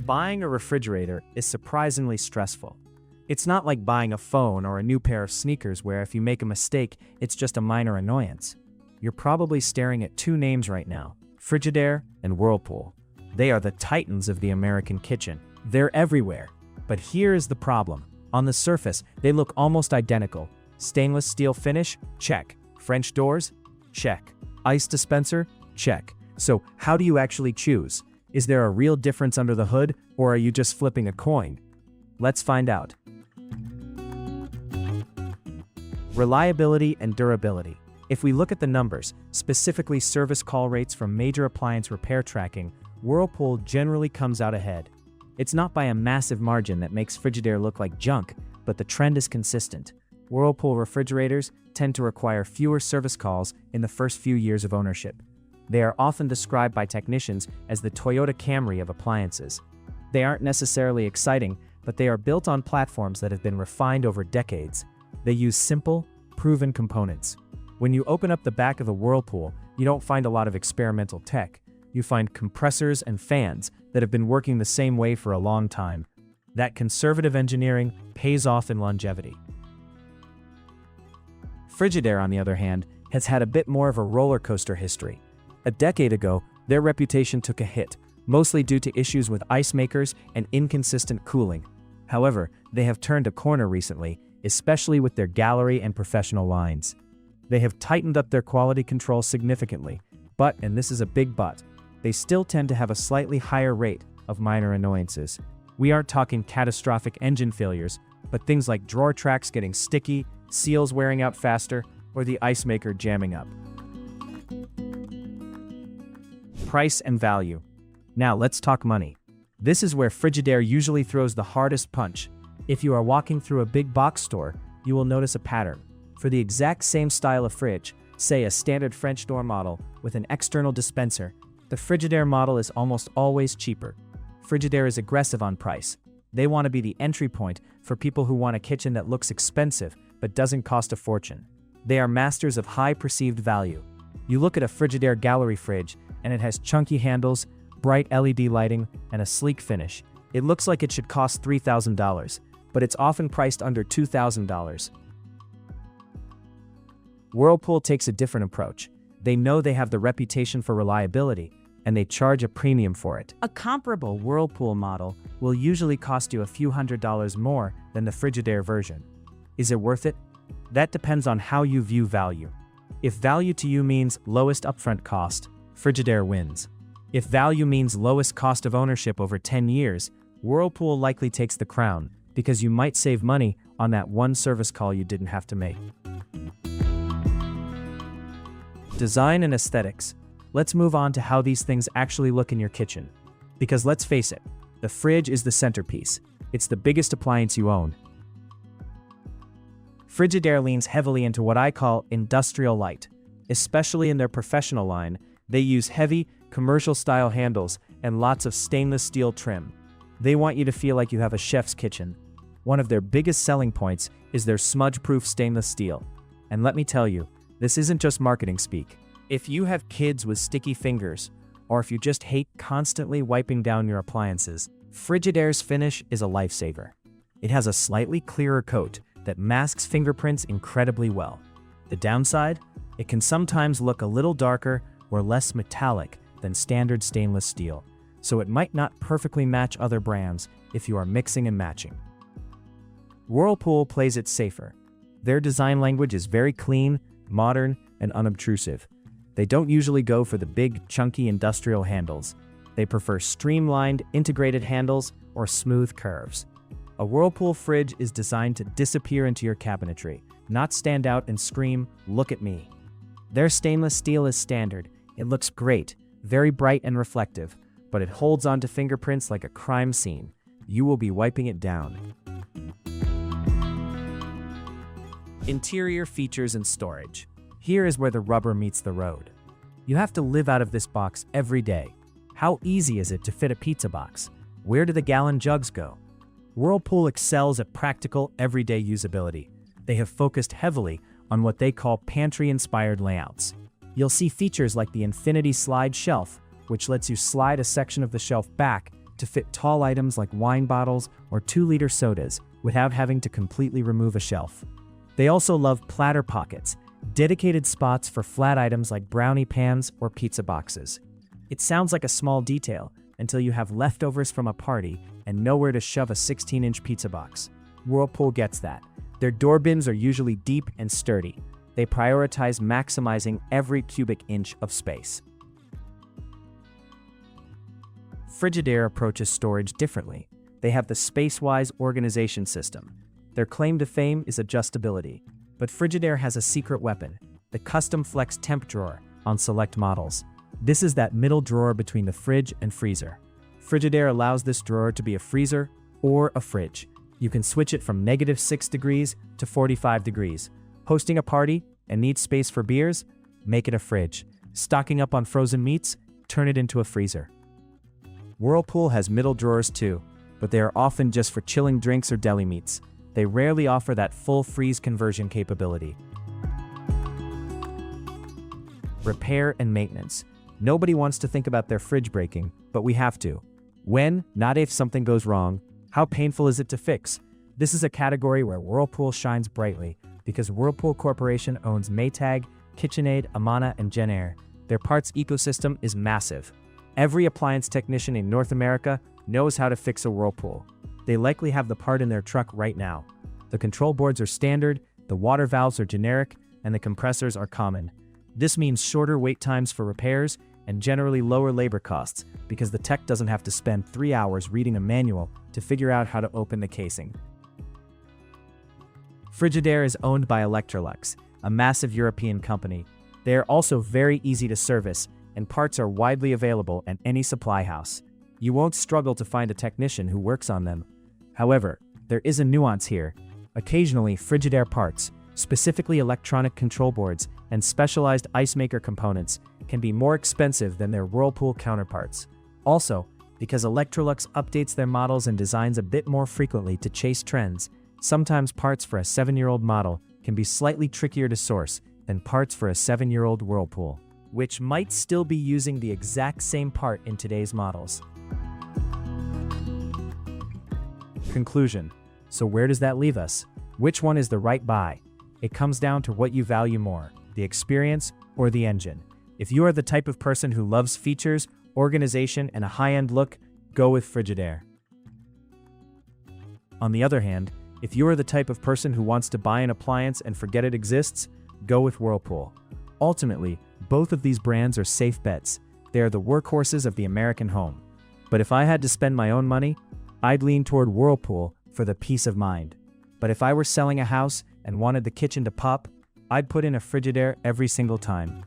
Buying a refrigerator is surprisingly stressful. It's not like buying a phone or a new pair of sneakers where if you make a mistake, it's just a minor annoyance. You're probably staring at two names right now, Frigidaire and Whirlpool. They are the titans of the American kitchen. They're everywhere. But here is the problem. On the surface, they look almost identical. Stainless steel finish? Check. French doors? Check. Ice dispenser? Check. So how do you actually choose? Is there a real difference under the hood, or are you just flipping a coin? Let's find out. Reliability and durability. If we look at the numbers, specifically service call rates from major appliance repair tracking, Whirlpool generally comes out ahead. It's not by a massive margin that makes Frigidaire look like junk, but the trend is consistent. Whirlpool refrigerators tend to require fewer service calls in the first few years of ownership. They are often described by technicians as the Toyota Camry of appliances. They aren't necessarily exciting, but they are built on platforms that have been refined over decades. They use simple, proven components. When you open up the back of a Whirlpool, you don't find a lot of experimental tech. You find compressors and fans that have been working the same way for a long time. That conservative engineering pays off in longevity. Frigidaire, on the other hand, has had a bit more of a roller coaster history. A decade ago, their reputation took a hit, mostly due to issues with ice makers and inconsistent cooling. However, they have turned a corner recently, especially with their gallery and professional lines. They have tightened up their quality control significantly, but, and this is a big but, they still tend to have a slightly higher rate of minor annoyances. We aren't talking catastrophic engine failures, but things like drawer tracks getting sticky, seals wearing out faster, or the ice maker jamming up. Price and value. Now let's talk money. This is where Frigidaire usually throws the hardest punch. If you are walking through a big box store, you will notice a pattern. For the exact same style of fridge, say a standard French door model with an external dispenser, the Frigidaire model is almost always cheaper. Frigidaire is aggressive on price. They want to be the entry point for people who want a kitchen that looks expensive but doesn't cost a fortune. They are masters of high perceived value. You look at a Frigidaire gallery fridge and it has chunky handles, bright LED lighting, and a sleek finish. It looks like it should cost $3,000, but it's often priced under $2,000. Whirlpool takes a different approach. They know they have the reputation for reliability, and they charge a premium for it. A comparable Whirlpool model will usually cost you a few $100s more than the Frigidaire version. Is it worth it? That depends on how you view value. If value to you means lowest upfront cost, Frigidaire wins. If value means lowest cost of ownership over 10 years, Whirlpool likely takes the crown because you might save money on that one service call you didn't have to make. Design and aesthetics. Let's move on to how these things actually look in your kitchen. Because let's face it, the fridge is the centerpiece. It's the biggest appliance you own. Frigidaire leans heavily into what I call industrial light. Especially in their professional line, they use heavy, commercial-style handles and lots of stainless steel trim. They want you to feel like you have a chef's kitchen. One of their biggest selling points is their smudge-proof stainless steel. And let me tell you, this isn't just marketing speak. If you have kids with sticky fingers, or if you just hate constantly wiping down your appliances, Frigidaire's finish is a lifesaver. It has a slightly clearer coat that masks fingerprints incredibly well. The downside? It can sometimes look a little darker or less metallic than standard stainless steel, so it might not perfectly match other brands if you are mixing and matching. Whirlpool plays it safer. Their design language is very clean, modern, and unobtrusive. They don't usually go for the big, chunky industrial handles. They prefer streamlined, integrated handles or smooth curves. A Whirlpool fridge is designed to disappear into your cabinetry, not stand out and scream, "Look at me." Their stainless steel is standard. It looks great, very bright and reflective, but it holds onto fingerprints like a crime scene. You will be wiping it down. Interior features and storage. Here is where the rubber meets the road. You have to live out of this box every day. How easy is it to fit a pizza box? Where do the gallon jugs go? Whirlpool excels at practical, everyday usability. They have focused heavily on what they call pantry-inspired layouts. You'll see features like the infinity slide shelf, which lets you slide a section of the shelf back to fit tall items like wine bottles or 2-liter sodas without having to completely remove a shelf. They also love platter pockets, dedicated spots for flat items like brownie pans or pizza boxes. It sounds like a small detail until you have leftovers from a party and nowhere to shove a 16-inch pizza box. Whirlpool gets that. Their door bins are usually deep and sturdy. They prioritize maximizing every cubic inch of space. Frigidaire approaches storage differently. They have the space-wise organization system. Their claim to fame is adjustability. But Frigidaire has a secret weapon, the custom flex temp drawer on select models. This is that middle drawer between the fridge and freezer. Frigidaire allows this drawer to be a freezer or a fridge. You can switch it from -6 degrees to 45 degrees. Hosting a party and need space for beers? Make it a fridge. Stocking up on frozen meats? Turn it into a freezer. Whirlpool has middle drawers too, but they are often just for chilling drinks or deli meats. They rarely offer that full freeze conversion capability. Repair and maintenance. Nobody wants to think about their fridge breaking, but we have to. When, not if, something goes wrong, how painful is it to fix? This is a category where Whirlpool shines brightly because Whirlpool Corporation owns Maytag, KitchenAid, Amana, and Genair. Their parts ecosystem is massive. Every appliance technician in North America knows how to fix a Whirlpool. They likely have the part in their truck right now. The control boards are standard, the water valves are generic, and the compressors are common. This means shorter wait times for repairs and generally lower labor costs because the tech doesn't have to spend 3 hours reading a manual to figure out how to open the casing. Frigidaire is owned by Electrolux, a massive European company. They are also very easy to service, and parts are widely available at any supply house. You won't struggle to find a technician who works on them. However, there is a nuance here. Occasionally, Frigidaire parts, specifically electronic control boards and specialized ice maker components, can be more expensive than their Whirlpool counterparts. Also, because Electrolux updates their models and designs a bit more frequently to chase trends, sometimes parts for a 7-year-old model can be slightly trickier to source than parts for a 7-year-old Whirlpool, which might still be using the exact same part in today's models. Conclusion. So where does that leave us? Which one is the right buy? It comes down to what you value more, the experience or the engine. If you are the type of person who loves features, organization, and a high-end look, go with Frigidaire. On the other hand, if you are the type of person who wants to buy an appliance and forget it exists, go with Whirlpool. Ultimately, both of these brands are safe bets. They are the workhorses of the American home. But if I had to spend my own money, I'd lean toward Whirlpool for the peace of mind. But if I were selling a house and wanted the kitchen to pop, I'd put in a Frigidaire every single time.